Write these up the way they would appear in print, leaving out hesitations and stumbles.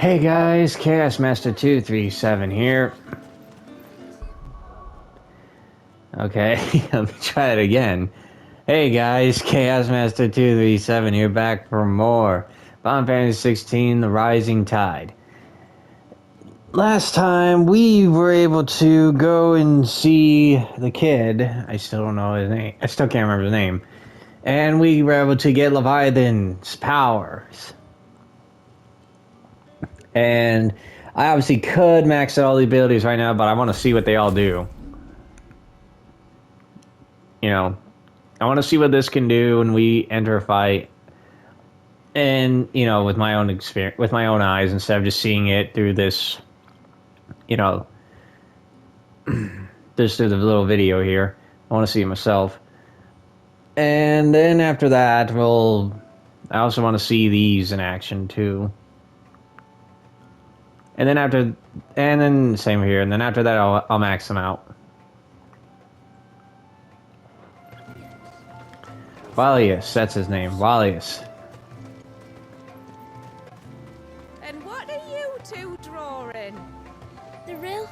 Hey guys, Chaos Master 237 here. Okay, let me try it again. Hey guys, Chaos Master 237 here, back for more Final Fantasy 16: The Rising Tide. Last time we were able to go and see the kid. I still don't know his name. I still can't remember his name. And we were able to get Leviathan's powers. And I obviously could max out all the abilities right now, but I want to see what they all do. You know, I want to see what this can do when we enter a fight. And, you know, with my own experience, with my own eyes, instead of just seeing it through this, you know, just through the little video here. I want to see it myself. And then after that, I also want to see these in action too. And then same here. And then after that, I'll max them out. Walius, that's his name. Walius. And what are you two drawing? The rill.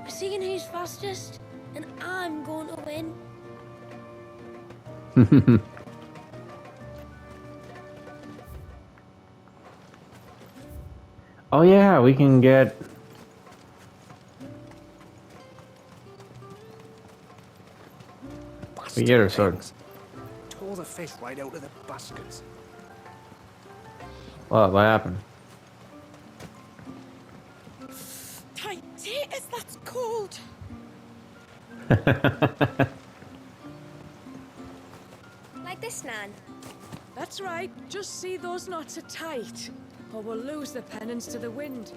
We're seeing who's fastest, and I'm going to win. Oh yeah, we can get... We get our sword. Tore the fish right out of the baskets. What happened? Tight taters, that's cold. Like this, Nan. That's right, just see those knots are tight, or we'll lose the pennants to the wind.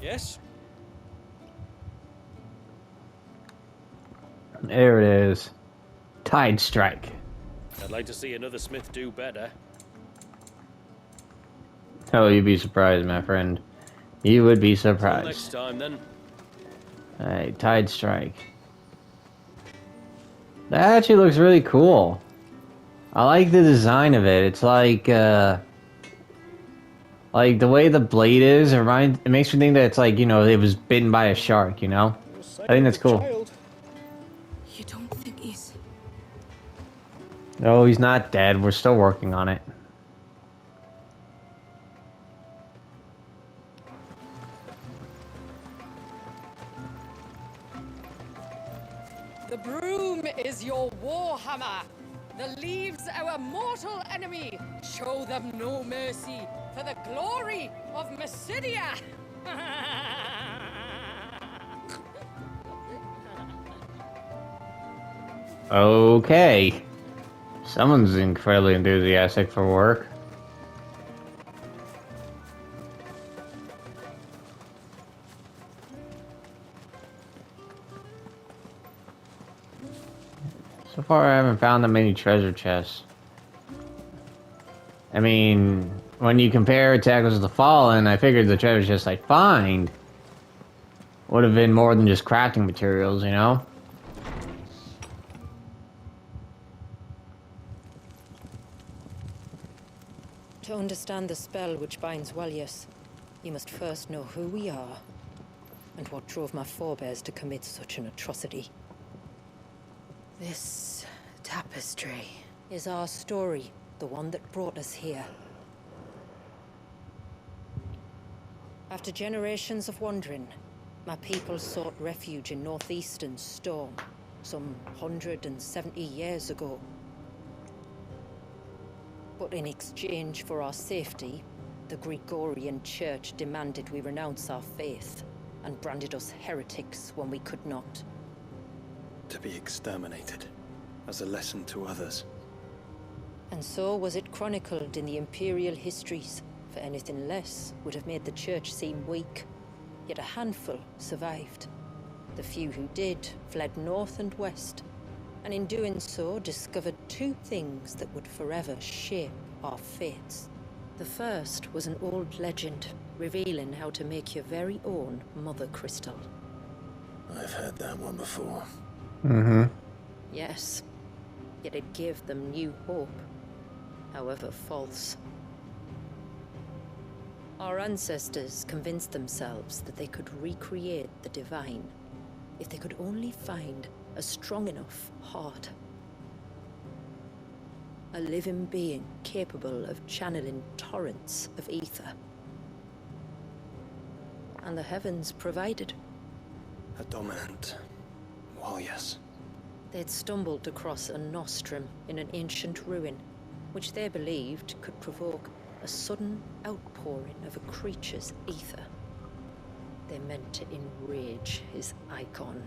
Yes? There it is. Tide Strike. I'd like to see another smith do better. Oh, you'd be surprised, my friend. You would be Till surprised. next time, then. Alright, Tide Strike. That actually looks really cool. I like the design of it. It's like the way the blade is, it makes me think that it's like, you know, it was bitten by a shark, you know? I think that's cool. You don't think he's... No, he's not dead. We're still working on it. The broom is your warhammer. The leaves our mortal enemy. Show them no mercy for the glory of Mysidia. Okay. Someone's incredibly enthusiastic for work. So far, I haven't found that many treasure chests. I mean, when you compare Attackers of the Fallen, I figured the treasure chests I'd find would have been more than just crafting materials, you know? To understand the spell which binds Walius, you must first know who we are, and what drove my forebears to commit such an atrocity. This tapestry is our story, the one that brought us here. After generations of wandering, my people sought refuge in northeastern Storm, some 170 years ago. But in exchange for our safety, the Gregorian Church demanded we renounce our faith, and branded us heretics when we could not. To be exterminated, as a lesson to others. And so was it chronicled in the Imperial histories, for anything less would have made the Church seem weak. Yet a handful survived. The few who did fled north and west, and in doing so discovered two things that would forever shape our fates. The first was an old legend, revealing how to make your very own Mother Crystal. I've heard that one before. Mm-hmm. Yes, yet it gave them new hope, however false. Our ancestors convinced themselves that they could recreate the divine if they could only find a strong enough heart. A living being capable of channeling torrents of ether. And the heavens provided. A dominant. Well, yes. They'd stumbled across a nostrum in an ancient ruin, which they believed could provoke a sudden outpouring of a creature's ether. They meant to enrage his Eikon.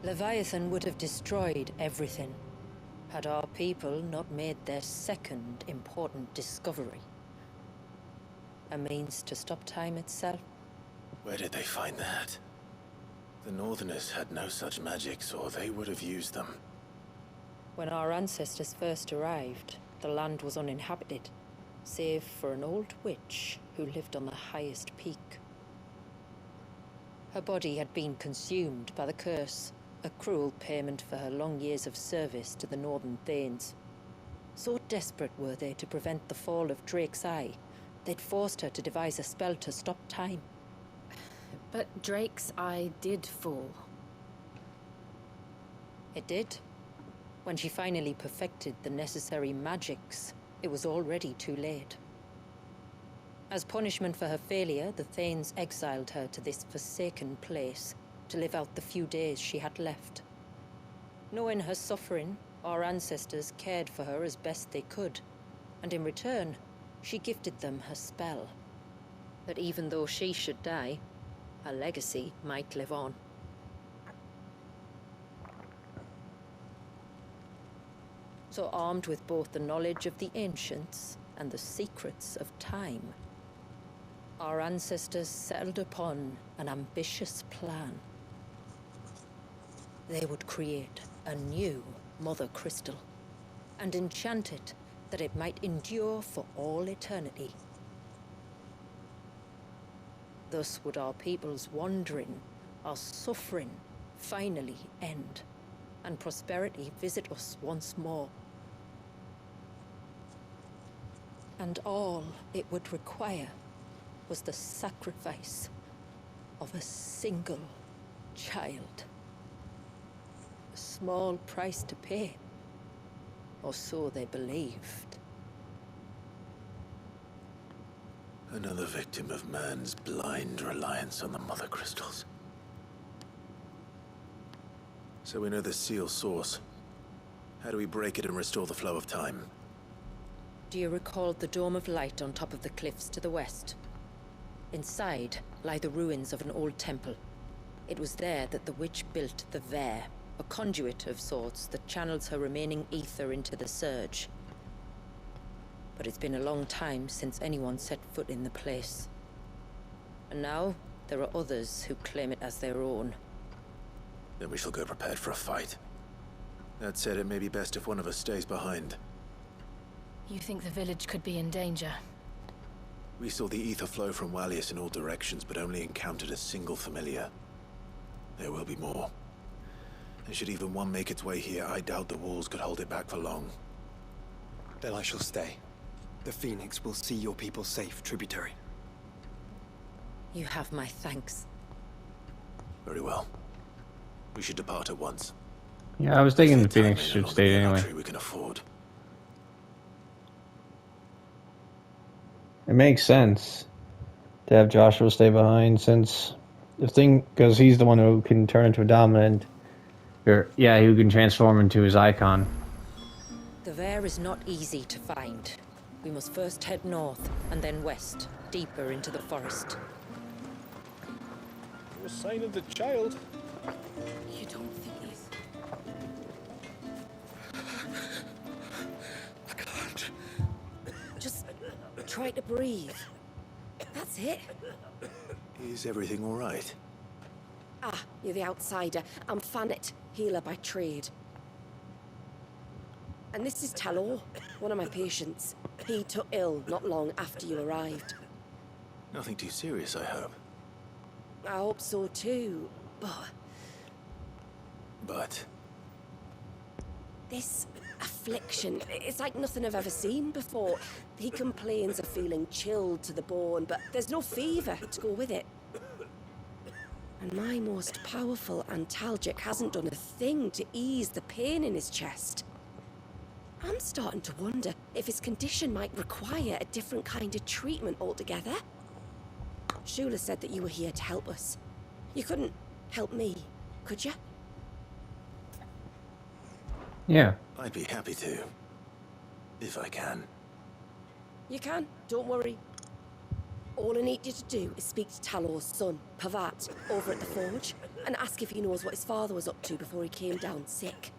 Leviathan would have destroyed everything, had our people not made their second important discovery. A means to stop time itself. Where did they find that? The Northerners had no such magics, or they would have used them. When our ancestors first arrived, the land was uninhabited, save for an old witch who lived on the highest peak. Her body had been consumed by the curse, a cruel payment for her long years of service to the Northern Thanes. So desperate were they to prevent the fall of Drake's Eye, they'd forced her to devise a spell to stop time. But Drake's Eye did fall. It did. When she finally perfected the necessary magics, it was already too late. As punishment for her failure, the Thanes exiled her to this forsaken place to live out the few days she had left. Knowing her suffering, our ancestors cared for her as best they could, and in return, she gifted them her spell. That even though she should die, her legacy might live on. So armed with both the knowledge of the ancients and the secrets of time, our ancestors settled upon an ambitious plan. They would create a new Mother Crystal and enchant it that it might endure for all eternity. Thus would our people's wandering, our suffering, finally end, and prosperity visit us once more. And all it would require was the sacrifice of a single child. A small price to pay, or so they believed. Another victim of man's blind reliance on the Mother Crystals. So we know the seal source. How do we break it and restore the flow of time? Do you recall the dome of light on top of the cliffs to the west? Inside lie the ruins of an old temple. It was there that the witch built the Vare, a conduit of sorts that channels her remaining ether into the surge. But it's been a long time since anyone set foot in the place. And now, there are others who claim it as their own. Then we shall go prepared for a fight. That said, it may be best if one of us stays behind. You think the village could be in danger? We saw the ether flow from Wallius in all directions, but only encountered a single familiar. There will be more. And should even one make its way here, I doubt the walls could hold it back for long. Then I shall stay. The Phoenix will see your people safe, tributary. You have my thanks. Very well. We should depart at once. Yeah, I was thinking the Save time Phoenix ain't should another stay anyway. luxury we can afford. It makes sense to have Joshua stay behind, since the thing, because he's the one who can turn into a dominant, or yeah, who can transform into his icon. The Vare is not easy to find. We must first head north, and then west, deeper into the forest. No sign of the child. You don't think he's... I can't. Just try to breathe. That's it. Is everything all right? Ah, you're the outsider. I'm Fannet, healer by trade. And this is Talor, one of my patients. He took ill not long after you arrived. Nothing too serious, I hope. I hope so too, But... this affliction, it's like nothing I've ever seen before. He complains of feeling chilled to the bone, but there's no fever to go with it. And my most powerful antalgic hasn't done a thing to ease the pain in his chest. I'm starting to wonder if his condition might require a different kind of treatment altogether. Shula said that you were here to help us. You couldn't help me, could you? Yeah. I'd be happy to. If I can. You can, don't worry. All I need you to do is speak to Talor's son, Pavat, over at the forge, and ask if he knows what his father was up to before he came down sick.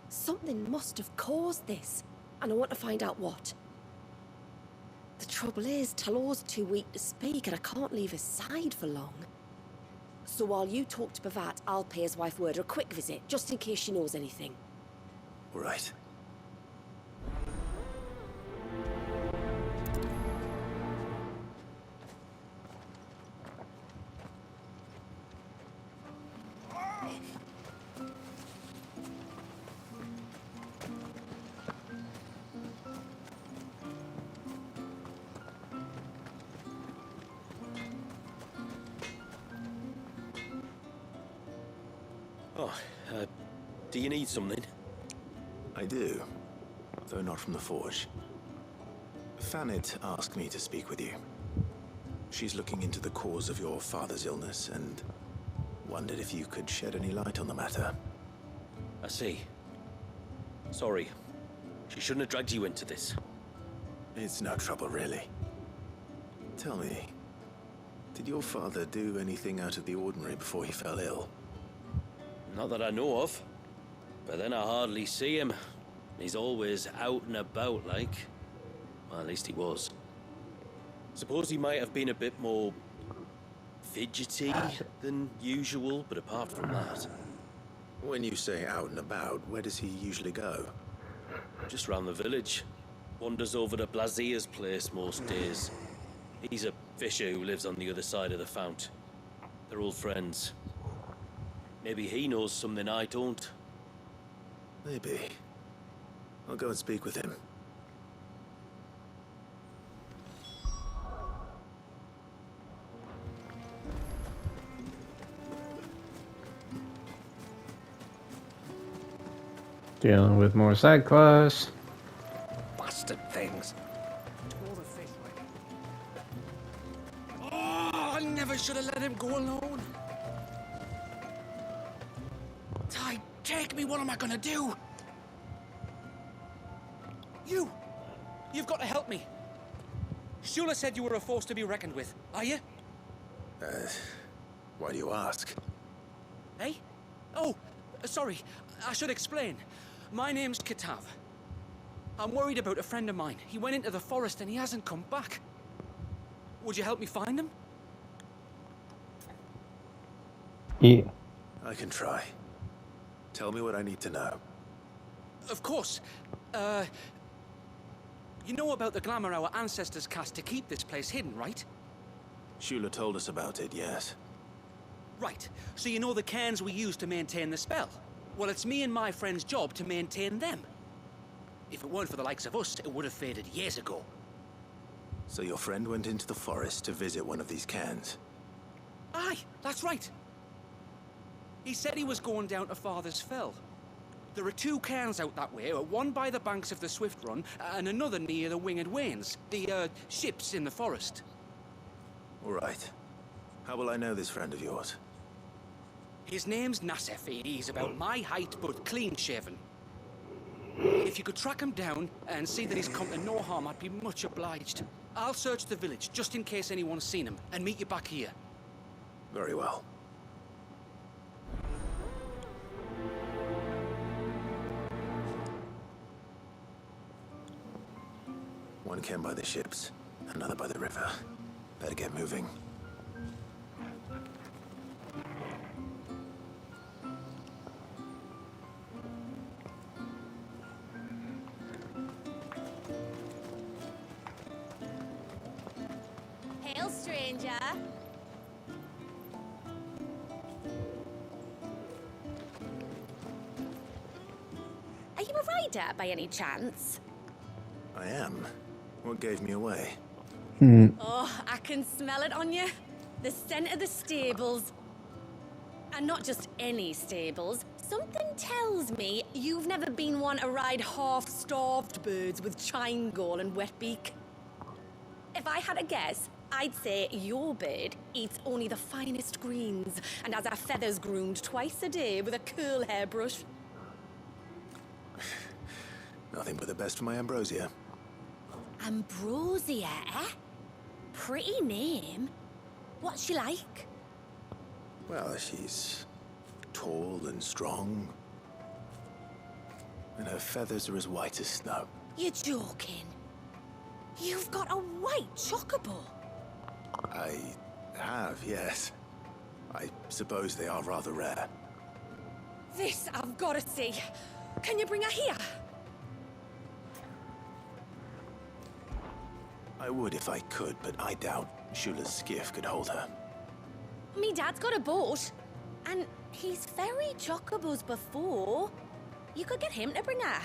Something must have caused this, and I want to find out what. The trouble is, Talor's too weak to speak, and I can't leave his side for long. So while you talk to Pavat, I'll pay his wife word a quick visit, just in case she knows anything. All right. Oh, do you need something? I do, though not from the forge. Fanit asked me to speak with you. She's looking into the cause of your father's illness and wondered if you could shed any light on the matter. I see. Sorry. She shouldn't have dragged you into this. It's no trouble, really. Tell me, did your father do anything out of the ordinary before he fell ill? Not that I know of. But then I hardly see him. He's always out and about, like. Well, at least he was. Suppose he might have been a bit more fidgety than usual, but apart from that... When you say out and about, where does he usually go? Just round the village. Wanders over to Blazia's place most days. He's a fisher who lives on the other side of the fount. They're old friends. Maybe he knows something I don't. Maybe. I'll go and speak with him. Dealing with more side quests. Bastard things. Oh, I never should have let him go alone. Ty, take me. What am I gonna do? You've got to help me. Shula said you were a force to be reckoned with. Are you? Why do you ask? Hey? Oh, sorry. I should explain. My name's Kitav. I'm worried about a friend of mine. He went into the forest and he hasn't come back. Would you help me find him? Yeah. I can try. Tell me what I need to know. Of course. You know about the glamour our ancestors cast to keep this place hidden, right? Shula told us about it, yes. Right. So you know the cairns we use to maintain the spell? Well, it's me and my friend's job to maintain them. If it weren't for the likes of us, it would have faded years ago. So your friend went into the forest to visit one of these cairns? Aye, that's right. He said he was going down to Father's Fell. There are two cairns out that way, one by the banks of the Swift Run, and another near the Winged Wains, the, ships in the forest. All right. How will I know this friend of yours? His name's Nassef. He's about my height, but clean-shaven. If you could track him down and see that he's come to no harm, I'd be much obliged. I'll search the village, just in case anyone's seen him, and meet you back here. Very well. One cairn by the ships, another by the river. Better get moving. stranger. Are you a rider by any chance? I am. What gave me away? Oh, I can smell it on you. The scent of the stables. And not just any stables. Something tells me you've never been one to ride half-starved birds with chine gall and wet beak. If I had a guess, I'd say your bird eats only the finest greens and has her feathers groomed twice a day with a curl hairbrush. Nothing but the best for my ambrosia. Ambrosia, eh? Pretty name. What's she like? Well, she's tall and strong. And her feathers are as white as snow. You're joking. You've got a white chocobo. I have, yes. I suppose they are rather rare. This I've got to see. Can you bring her here? I would if I could, but I doubt Shula's skiff could hold her. Me dad's got a boat. And he's ferried chocobos before. You could get him to bring her.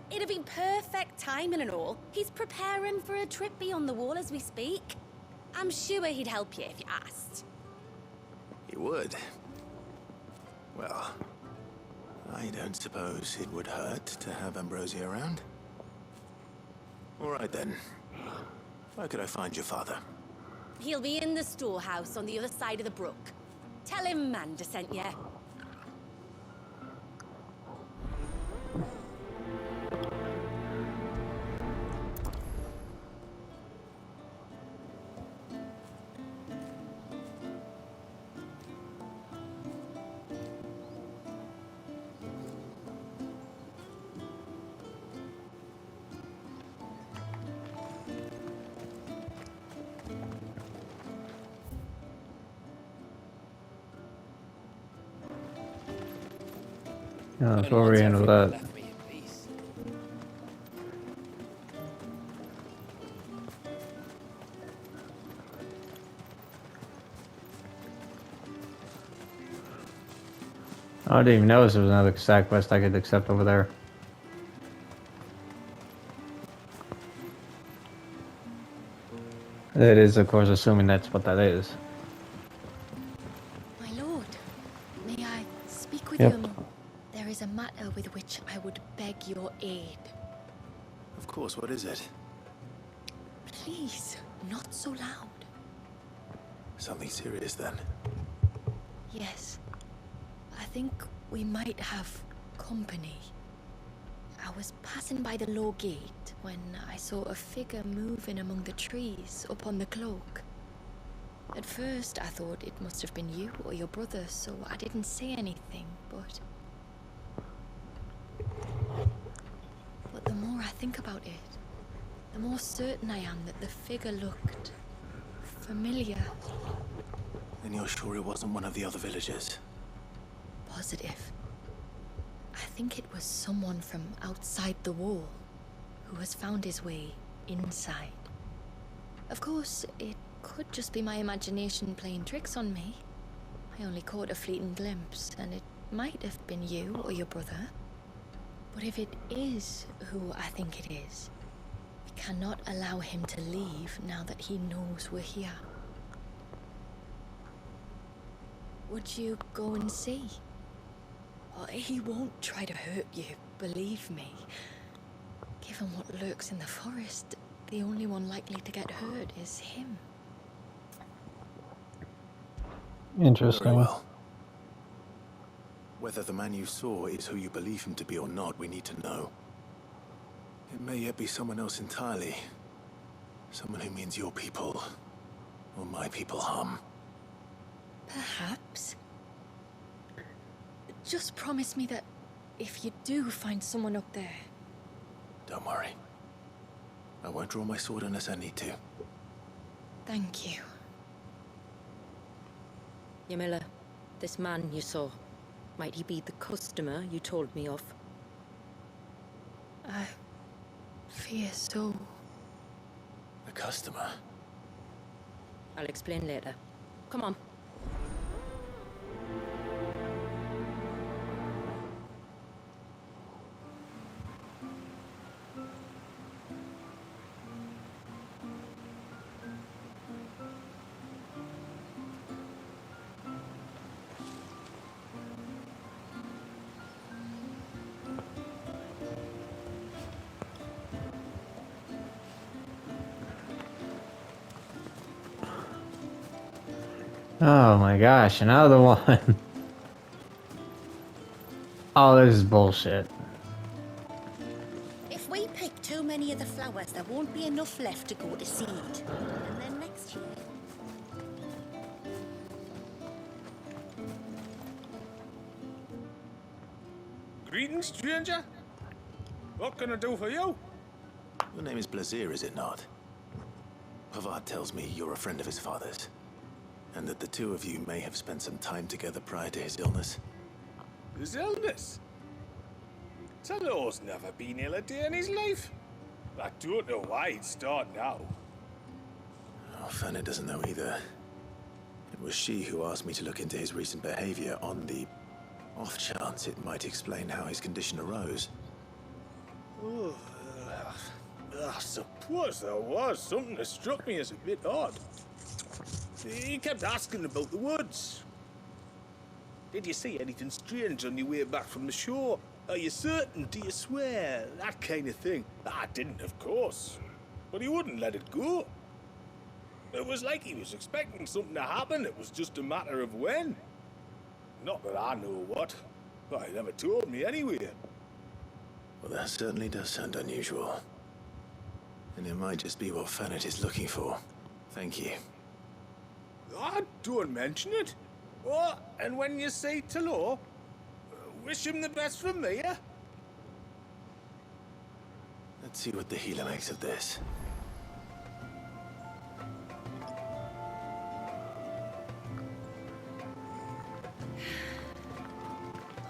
It'd be perfect timing and all. He's preparing for a trip beyond the wall as we speak. I'm sure he'd help you if you asked. He would. Well, I don't suppose it would hurt to have Ambrosia around. All right then. Where could I find your father? He'll be in the storehouse on the other side of the brook. Tell him Manda sent you. Before we handle that. I didn't even notice there was another side quest I could accept over there. It is, of course, assuming that's what that is. My lord, may I speak with Yep. you a moment? There is a matter with which I would beg your aid. Of course, what is it? Please, not so loud. Something serious then. Yes. I think we might have company. I was passing by the low gate when I saw a figure moving among the trees up on the cloak. At first, I thought it must have been you or your brother, so I didn't say anything, but the more I think about it, the more certain I am that the figure looked familiar. And you're sure it wasn't one of the other villagers? Positive. I think it was someone from outside the wall who has found his way inside. Of course, it could just be my imagination playing tricks on me. I only caught a fleeting glimpse, and it might have been you or your brother. But if it is who I think it is, we cannot allow him to leave now that he knows we're here. Would you go and see? Oh, he won't try to hurt you, believe me. Given what lurks in the forest, the only one likely to get hurt is him. Interesting. Very well. Whether the man you saw is who you believe him to be or not, we need to know. It may yet be someone else entirely. Someone who means your people, or my people, harm. Perhaps. Just promise me that if you do find someone up there... Don't worry. I won't draw my sword unless I need to. Thank you. Yamila, this man you saw, might he be the customer you told me of? I fear so. The customer? I'll explain later. Come on. Oh my gosh, another one. Oh, this is bullshit. If we pick too many of the flowers, there won't be enough left to go to seed. And then next year... Greetings, stranger. What can I do for you? Your name is Blazir, is it not? Pavad tells me you're a friend of his father's, and that the two of you may have spent some time together prior to his illness. His illness? Talor's never been ill a day in his life. I don't know why he'd start now. Oh, Fanny doesn't know either. It was she who asked me to look into his recent behavior on the off chance it might explain how his condition arose. Oh, I suppose there was something that struck me as a bit odd. He kept asking about the woods. Did you see anything strange on your way back from the shore? Are you certain? Do you swear? That kind of thing. I didn't, of course. But he wouldn't let it go. It was like he was expecting something to happen. It was just a matter of when. Not that I know what. But he never told me anyway. Well, that certainly does sound unusual. And it might just be what Fannet is looking for. Thank you. Don't mention it. Oh, and when you say Talor, wish him the best from me, yeah? Let's see what the healer makes of this.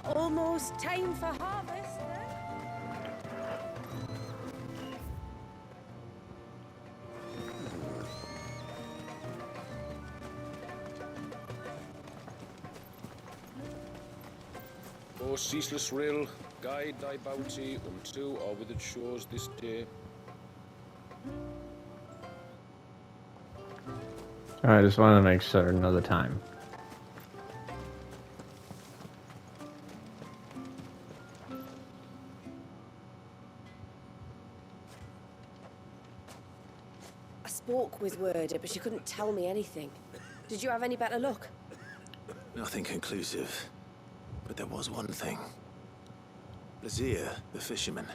Almost time for harvest, then. O ceaseless rill, guide thy bounty unto or with its shores this day. I just want to make sure another time. I spoke with Word, but she couldn't tell me anything. Did you have any better luck? Nothing conclusive. But there was one thing. Blazir, the fisherman,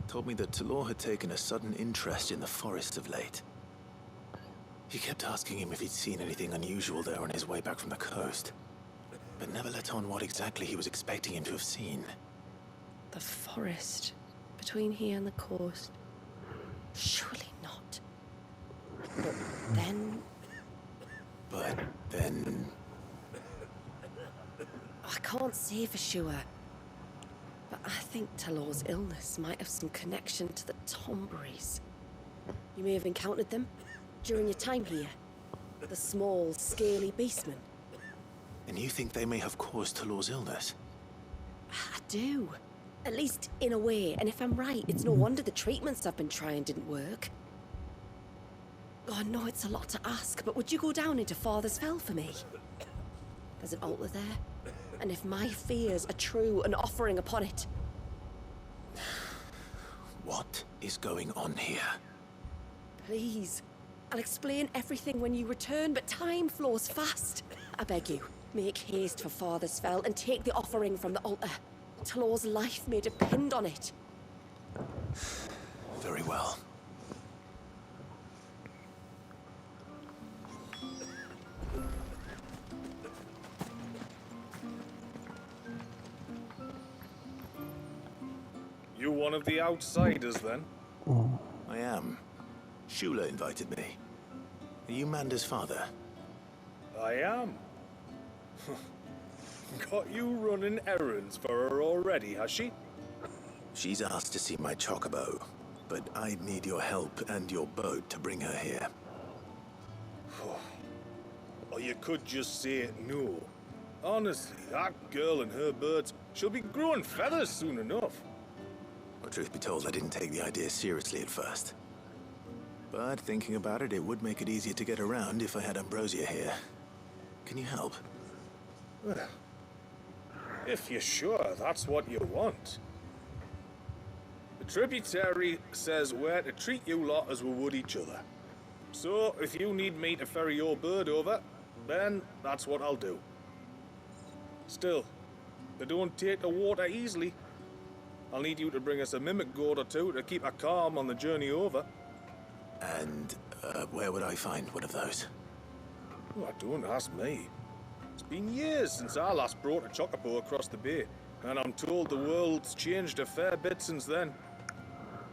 told me that Talor had taken a sudden interest in the forest of late. He kept asking him if he'd seen anything unusual there on his way back from the coast, but never let on what exactly he was expecting him to have seen. The forest between here and the coast. Surely not. But then... I can't say for sure. But I think Talor's illness might have some connection to the Tomberries. You may have encountered them during your time here. The small, scaly beastmen. And you think they may have caused Talor's illness? I do. At least in a way. And if I'm right, it's no wonder the treatments I've been trying didn't work. Oh, I know it's a lot to ask, but would you go down into Father's Fell for me? There's an altar there. And if my fears are true, an offering upon it. What is going on here? Please. I'll explain everything when you return, but time flows fast. I beg you, make haste for Father's Fell and take the offering from the altar. Talor's life may depend on it. Very well. You one of the outsiders, then? I am. Shula invited me. Are you Manda's father? I am. Got you running errands for her already, has she? She's asked to see my chocobo, but I'd need your help and your boat to bring her here. you could just say no. Honestly, that girl and her birds, she'll be growing feathers soon enough. Well, truth be told, I didn't take the idea seriously at first. But thinking about it, it would make it easier to get around if I had Ambrosia here. Can you help? Well, if you're sure that's what you want. The tributary says we're to treat you lot as we would each other. So, if you need me to ferry your bird over, then that's what I'll do. Still, they don't take the water easily. I'll need you to bring us a mimic goat or two to keep her calm on the journey over. And, where would I find one of those? Oh, don't ask me. It's been years since I last brought a chocobo across the bay, and I'm told the world's changed a fair bit since then.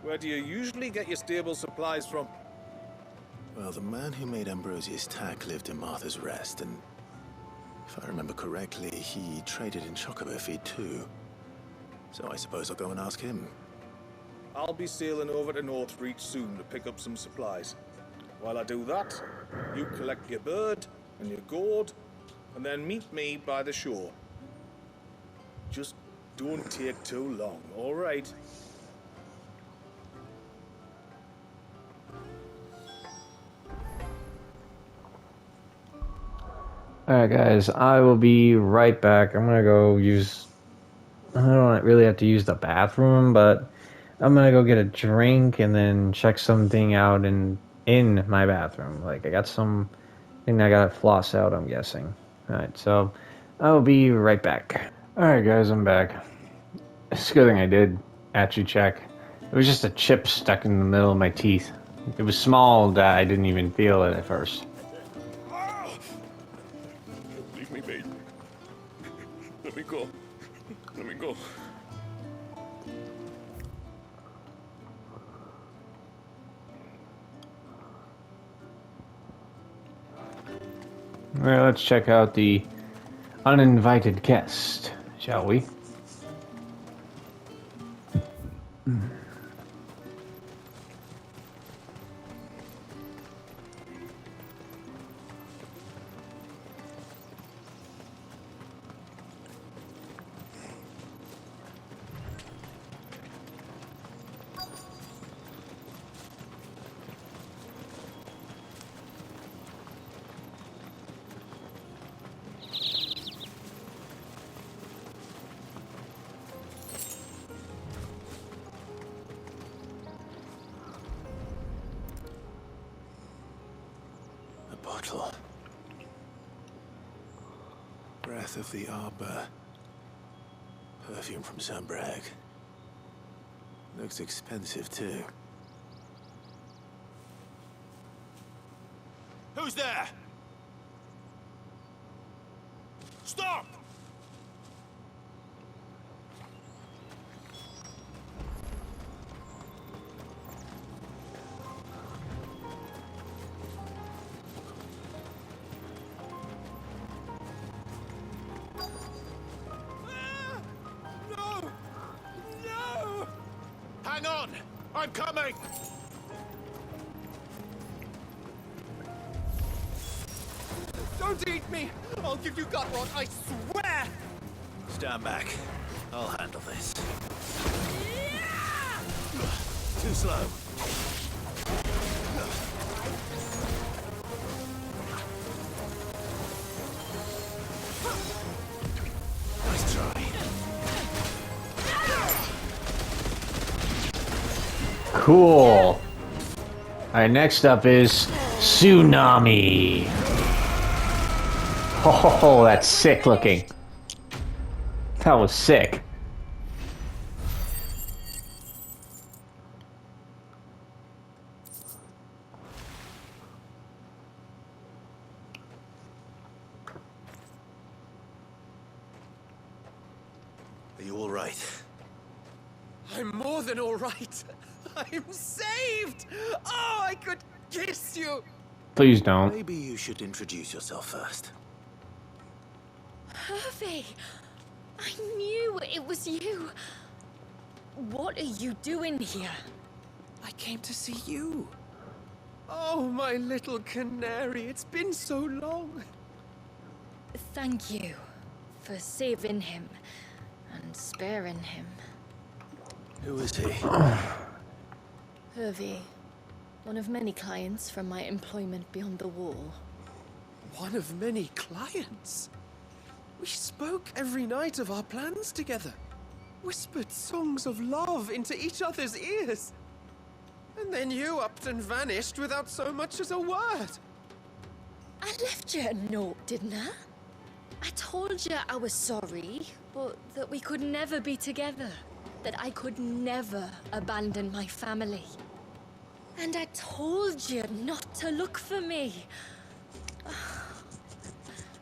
Where do you usually get your stable supplies from? Well, the man who made Ambrosia's tack lived in Martha's Rest, and if I remember correctly, he traded in chocobo feed too. So I suppose I'll go and ask him. I'll be sailing over to Northreach soon to pick up some supplies. While I do that, you collect your bird and your gourd, and then meet me by the shore. Just don't take too long, all right? Alright guys, I will be right back. I'm gonna go use... I don't really have to use the bathroom, but I'm gonna go get a drink and then check something out in my bathroom. Like, I got some thing I gotta floss out, I'm guessing. Alright, so I'll be right back. Alright guys, I'm back. It's a good thing I did actually check. It was just a chip stuck in the middle of my teeth. It was small that I didn't even feel it at first. Leave me be. Let me go. Let me go. Well, let's check out the uninvited guest, shall we? Bottle. Breath of the Arbor. Perfume from Sunbrag. Looks expensive too. Who's there? Stop! Hang on! I'm coming! Don't eat me! I'll give you gut rot, I swear! Stand back. I'll handle this. Too slow. Nice try. Cool. Alright, next up is Tsunami. Oh, that's sick looking. That was sick. Are you all right? I'm more than all right. I'm saved! Oh, I could kiss you! Please don't. Maybe you should introduce yourself first. Hervey! I knew it was you. What are you doing here? I came to see you. Oh, my little canary, it's been so long. Thank you for saving him and sparing him. Who is he? Hervey, one of many clients from my employment beyond the wall. One of many clients? We spoke every night of our plans together. Whispered songs of love into each other's ears. And then you upped and vanished without so much as a word. I left you a note, didn't I? I told you I was sorry, but that we could never be together. That I could never abandon my family. And I told you not to look for me.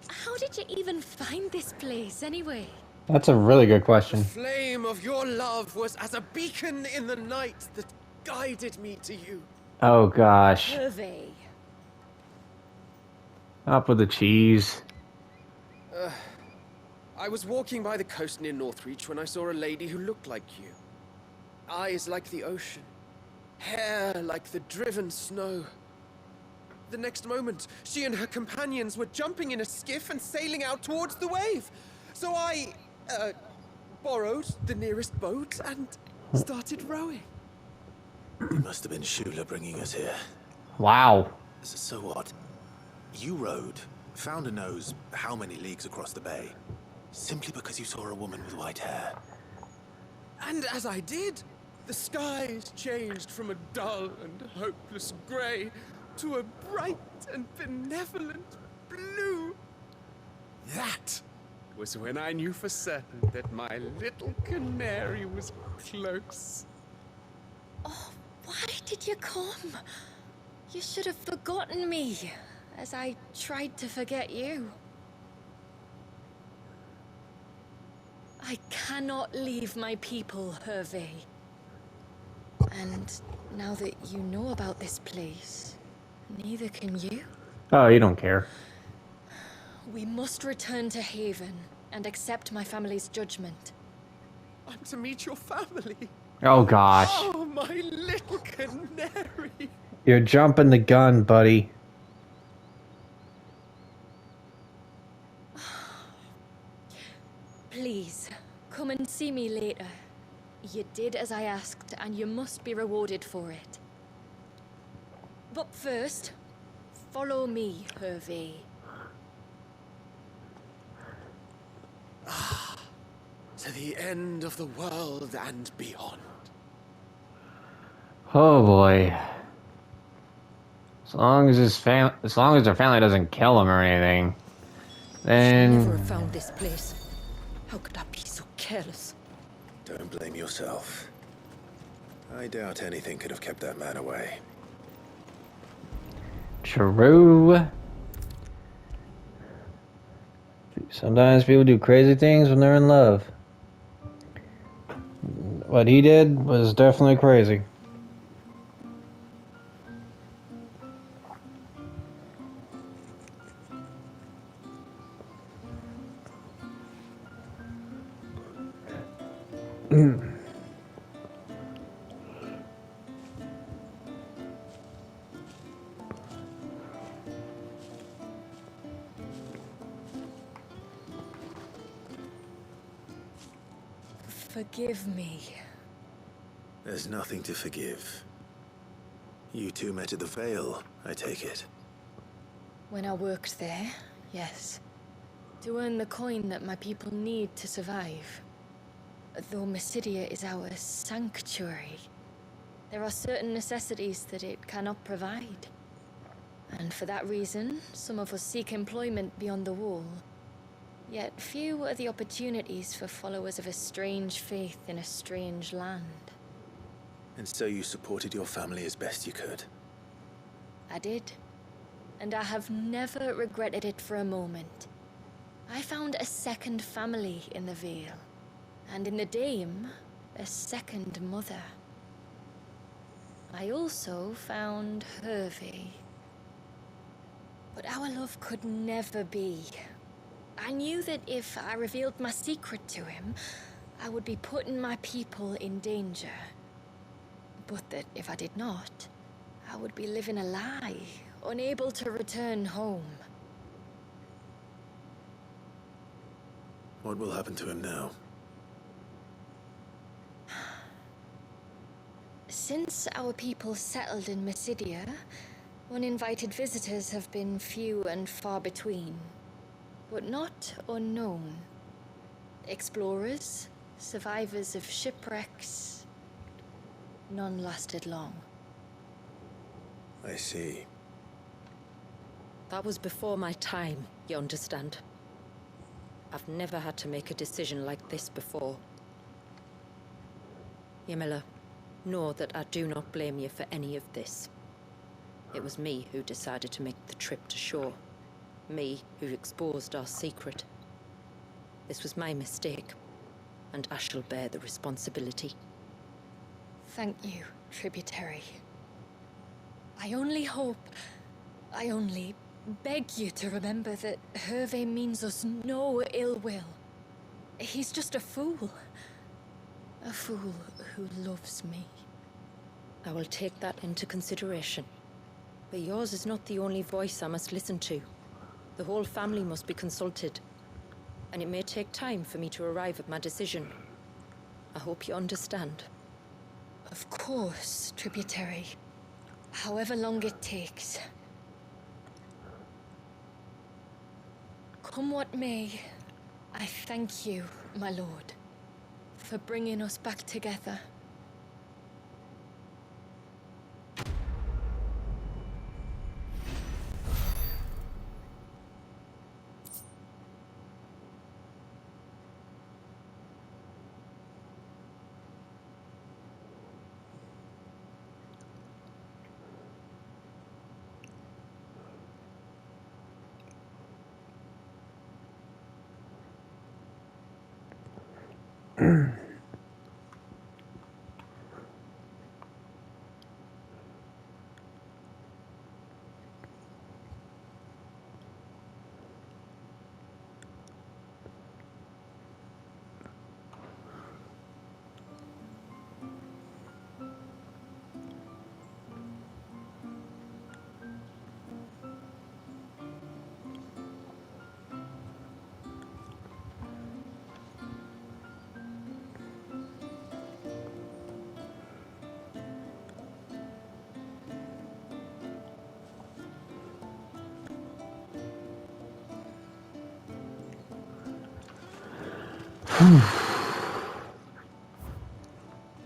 How did you even find this place, anyway? That's a really good question. The flame of your love was as a beacon in the night that guided me to you. Oh gosh. Hervey. Up with the cheese. I was walking by the coast near Northreach when I saw a lady who looked like you. Eyes like the ocean. Hair like the driven snow. The next moment, she and her companions were jumping in a skiff and sailing out towards the wave. So I, borrowed the nearest boat and started rowing. It must have been Shula bringing us here. Wow. So what? You rowed, found a nose how many leagues across the bay, simply because you saw a woman with white hair. And as I did, the skies changed from a dull and hopeless grey to a bright and benevolent blue. That was when I knew for certain that my little canary was close. Oh, why did you come? You should have forgotten me, as I tried to forget you. I cannot leave my people, Hervey. And now that you know about this place, neither can you. Oh, you don't care. We must return to Haven and accept my family's judgment. I'm to meet your family. Oh gosh. Oh, my little canary. You're jumping the gun, buddy. Please, come and see me later. You did as I asked, and you must be rewarded for it. But first, follow me, Hervey. To the end of the world and beyond. Oh boy. As long as their family doesn't kill him or anything, then. Never have found this place. How could I be so careless? Don't blame yourself. I doubt anything could have kept that man away. True. Sometimes people do crazy things when they're in love. What he did was definitely crazy. Forgive me. There's nothing to forgive. You two met at the Vale, I take it. When I worked there, yes. To earn the coin that my people need to survive. Though Mysidia is our sanctuary, there are certain necessities that it cannot provide. And for that reason, some of us seek employment beyond the wall. Yet few are the opportunities for followers of a strange faith in a strange land. And so you supported your family as best you could? I did. And I have never regretted it for a moment. I found a second family in the Vale. And in the Dame, a second mother. I also found Hervey. But our love could never be. I knew that if I revealed my secret to him, I would be putting my people in danger. But that if I did not, I would be living a lie, unable to return home. What will happen to him now? Since our people settled in Mysidia, uninvited visitors have been few and far between, but not unknown. Explorers, survivors of shipwrecks, none lasted long. I see. That was before my time, you understand? I've never had to make a decision like this before. Ymila, know that I do not blame you for any of this. It was me who decided to make the trip to shore. Me who exposed our secret. This was my mistake, and I shall bear the responsibility. Thank you, tributary. I only beg you to remember that Hervé means us no ill will. He's just a fool. A fool who loves me. I will take that into consideration. But yours is not the only voice I must listen to. The whole family must be consulted. And it may take time for me to arrive at my decision. I hope you understand. Of course, tributary. However long it takes. Come what may, I thank you, my lord, for bringing us back together.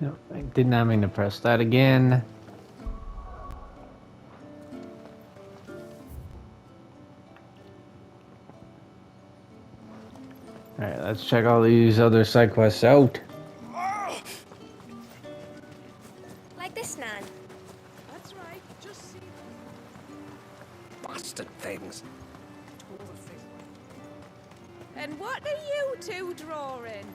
No, I did not mean to press that again. Alright, let's check all these other side quests out. Like this, Nan. That's right. Just see Bastard things. And what are you two drawing?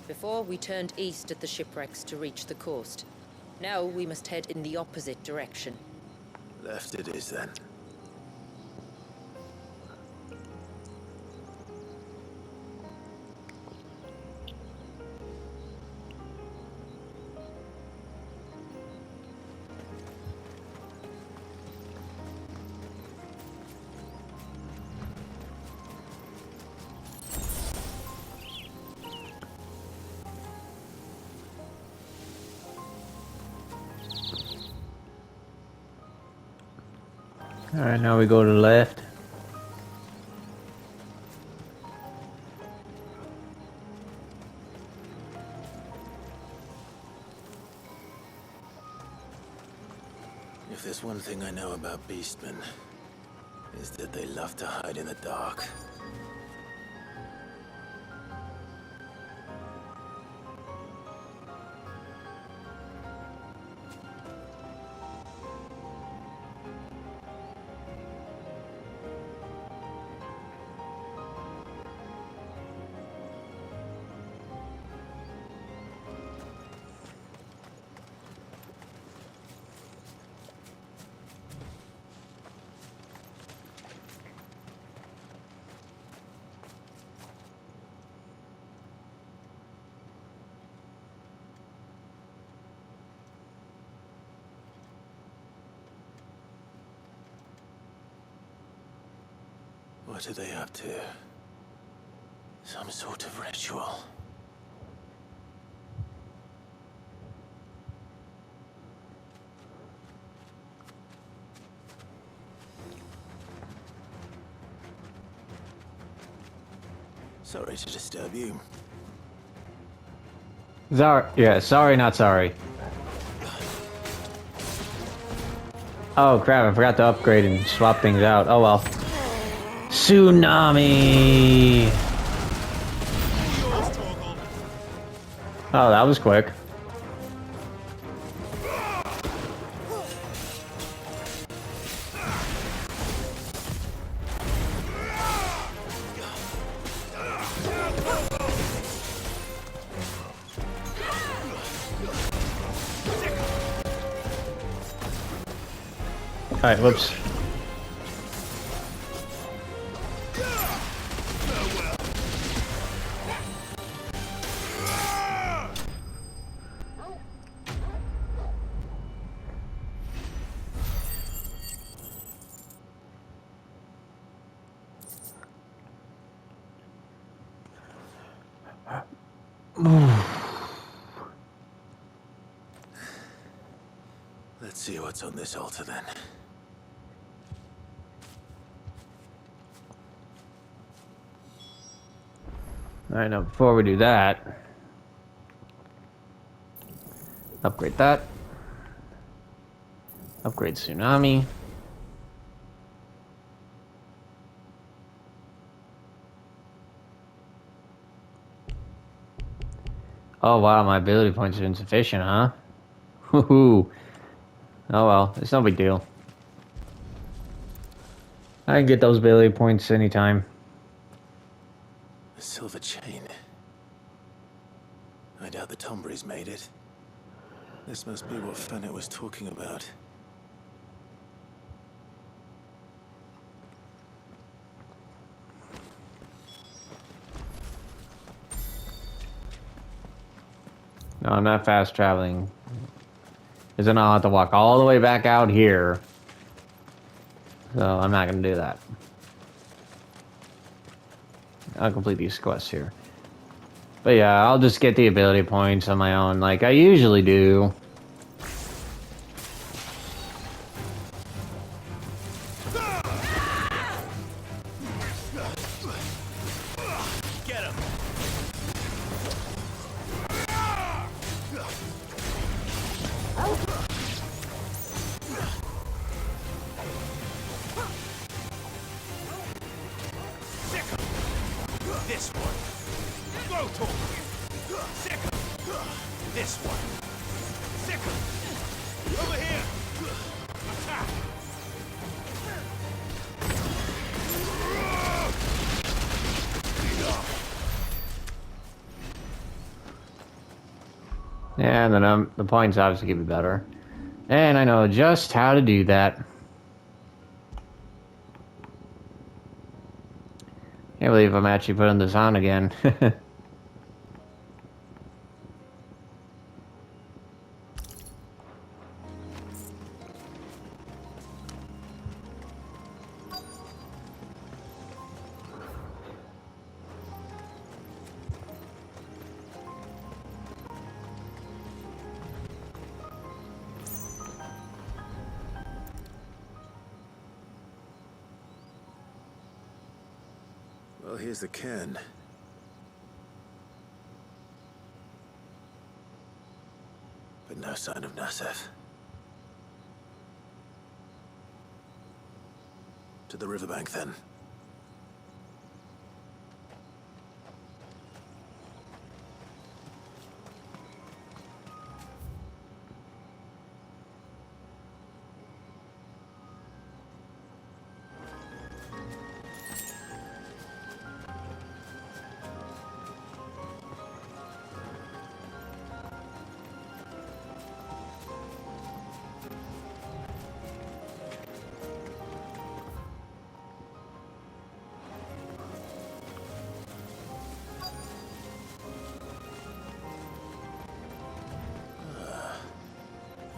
Before, we turned east at the shipwrecks to reach the coast. Now we must head in the opposite direction. Left it is then. Alright, now we go to the left. If there's one thing I know about beastmen, is that they love to hide in the dark. What are they up to? Some sort of ritual. Sorry to disturb you. Sorry, not sorry. Oh crap, I forgot to upgrade and swap things out. Oh well. Tsunami! Oh, that was quick. Alright, whoops. Let's see what's on this altar then. Alright, now before we do that, upgrade that. Upgrade Tsunami. Oh wow, my ability points are insufficient, huh? Woohoo. Oh well, it's no big deal. I can get those ability points anytime. A silver chain. I doubt the Tombries made it. This must be what Fennec was talking about. No, I'm not fast traveling. Because then I'll have to walk all the way back out here. So I'm not going to do that. I'll complete these quests here. But yeah, I'll just get the ability points on my own like I usually do. Get him! This one. Go to him. Sick him. This one. Sick him. Over here. Attack. Yeah, and then the points obviously get me better. And I know just how to do that. Can't believe I'm actually putting this on again. Well, here's the cairn. But no sign of Nasef. To the riverbank, then.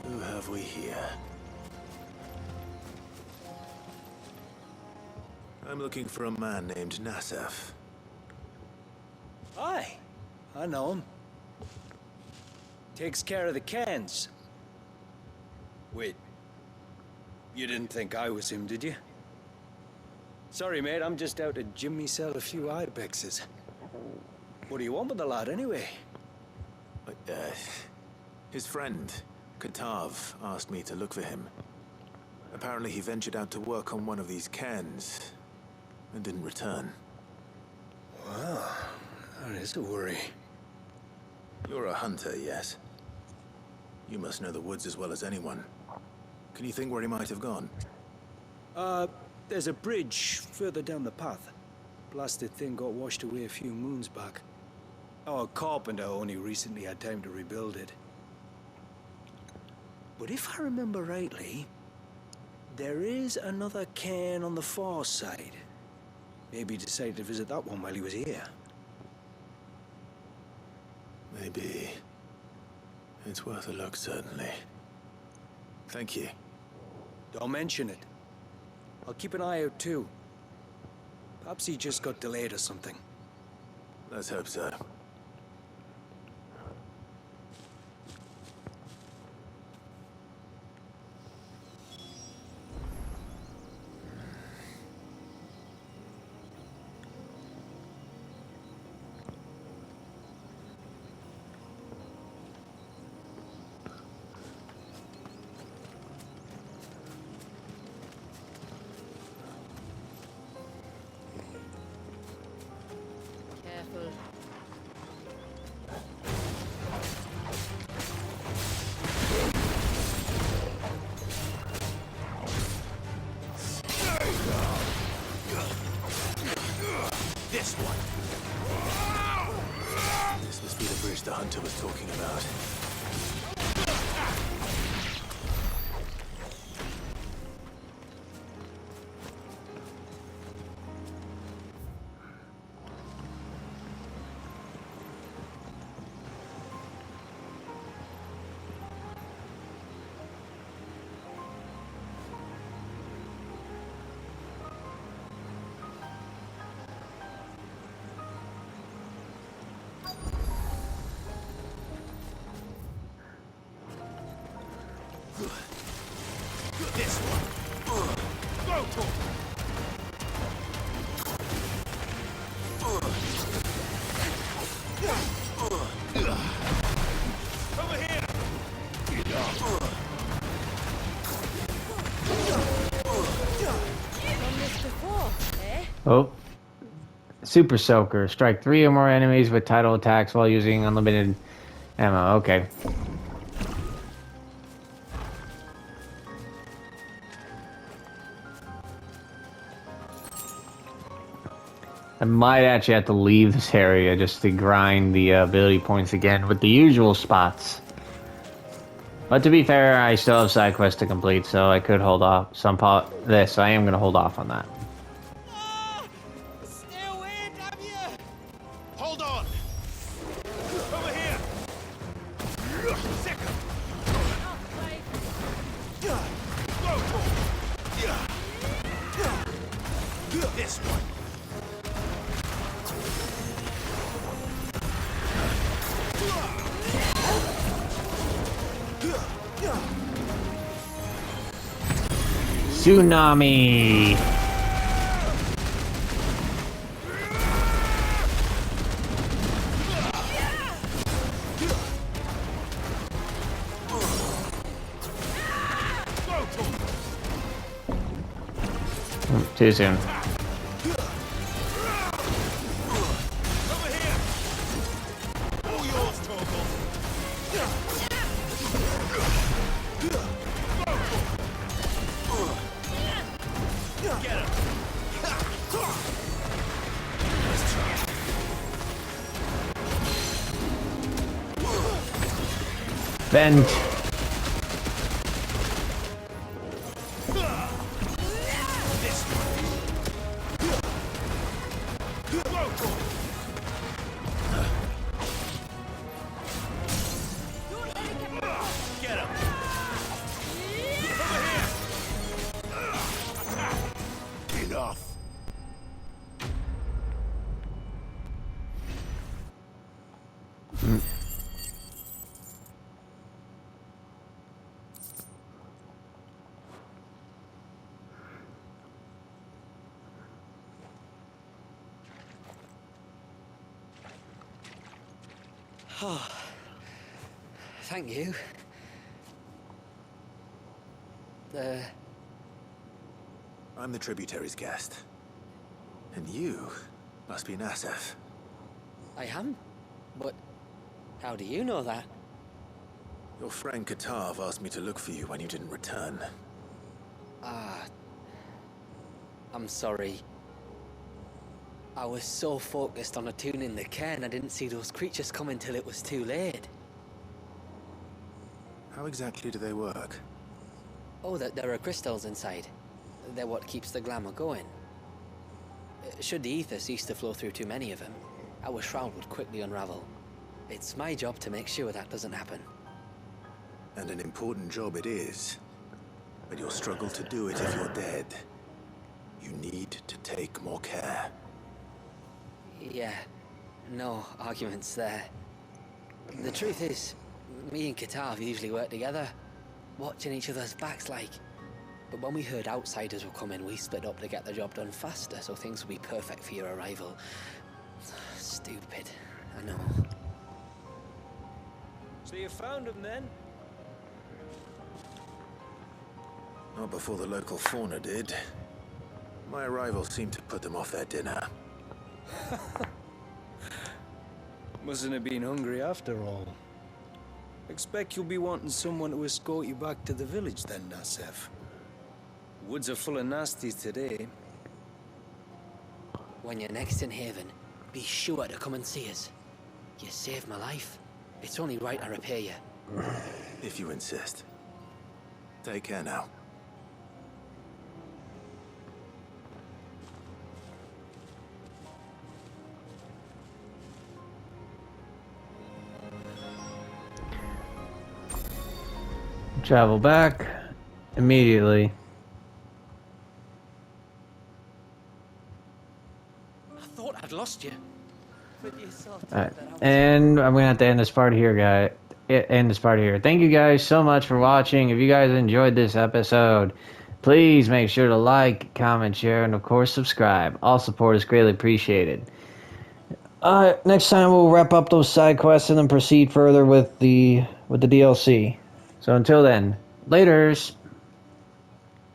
Who have we here? I'm looking for a man named Nassef. Aye, I know him. Takes care of the cans. Wait, you didn't think I was him, did you? Sorry, mate, I'm just out to jimmy sell a few ibexes. What do you want with the lad, anyway? His friend, Katav, asked me to look for him. Apparently he ventured out to work on one of these cans, and didn't return. Well, that is a worry. You're a hunter, yes? You must know the woods as well as anyone. Can you think where he might have gone? There's a bridge further down the path. Blasted thing got washed away a few moons back. Our carpenter only recently had time to rebuild it. But if I remember rightly, there is another cairn on the far side. Maybe he decided to visit that one while he was here. Maybe. It's worth a look, certainly. Thank you. Don't mention it. I'll keep an eye out too. Perhaps he just got delayed or something. Let's hope so. Careful. This one. This must be the bridge the hunter was talking about. This one. Go to him. Over here. Get up. Done this before, eh? Oh. Super Soaker. Strike 3 or more enemies with tidal attacks while using unlimited ammo. Okay. I might actually have to leave this area just to grind the ability points again with the usual spots. But to be fair, I still have side quests to complete, so I could hold off some part of this. So I am going to hold off on that. Stay away, damn you! Hold on! Over here! Second! Go! This one! Tsunami! Too soon. Bend. Oh, thank you. I'm the tributary's guest. And you must be Nassef. I am? But how do you know that? Your friend Katav asked me to look for you when you didn't return. Ah, I'm sorry. I was so focused on attuning the cairn, I didn't see those creatures come until it was too late. How exactly do they work? Oh, there are crystals inside. They're what keeps the glamour going. Should the ether cease to flow through too many of them, our shroud would quickly unravel. It's my job to make sure that doesn't happen. And an important job it is. But you'll struggle to do it if you're dead. You need to take more care. Yeah, no arguments there. The truth is, me and Katav usually work together, watching each other's backs like. But when we heard outsiders were coming, we split up to get the job done faster, so things would be perfect for your arrival. Stupid, I know. So you found him then? Not before the local fauna did. My arrival seemed to put them off their dinner. Mustn't have been hungry after all. Expect you'll be wanting someone to escort you back to the village then, Nassef. Woods are full of nasties today. When you're next in Haven, be sure to come and see us. You saved my life. It's only right I repay you. If you insist. Take care now. Travel back immediately. I thought I'd lost you. But you sorted Alright, that out. and I'm gonna have to end this part here, guys. End this part here. Thank you guys so much for watching. If you guys enjoyed this episode, please make sure to like, comment, share, and of course subscribe. All support is greatly appreciated. Next time we'll wrap up those side quests and then proceed further with the DLC. So until then, laters.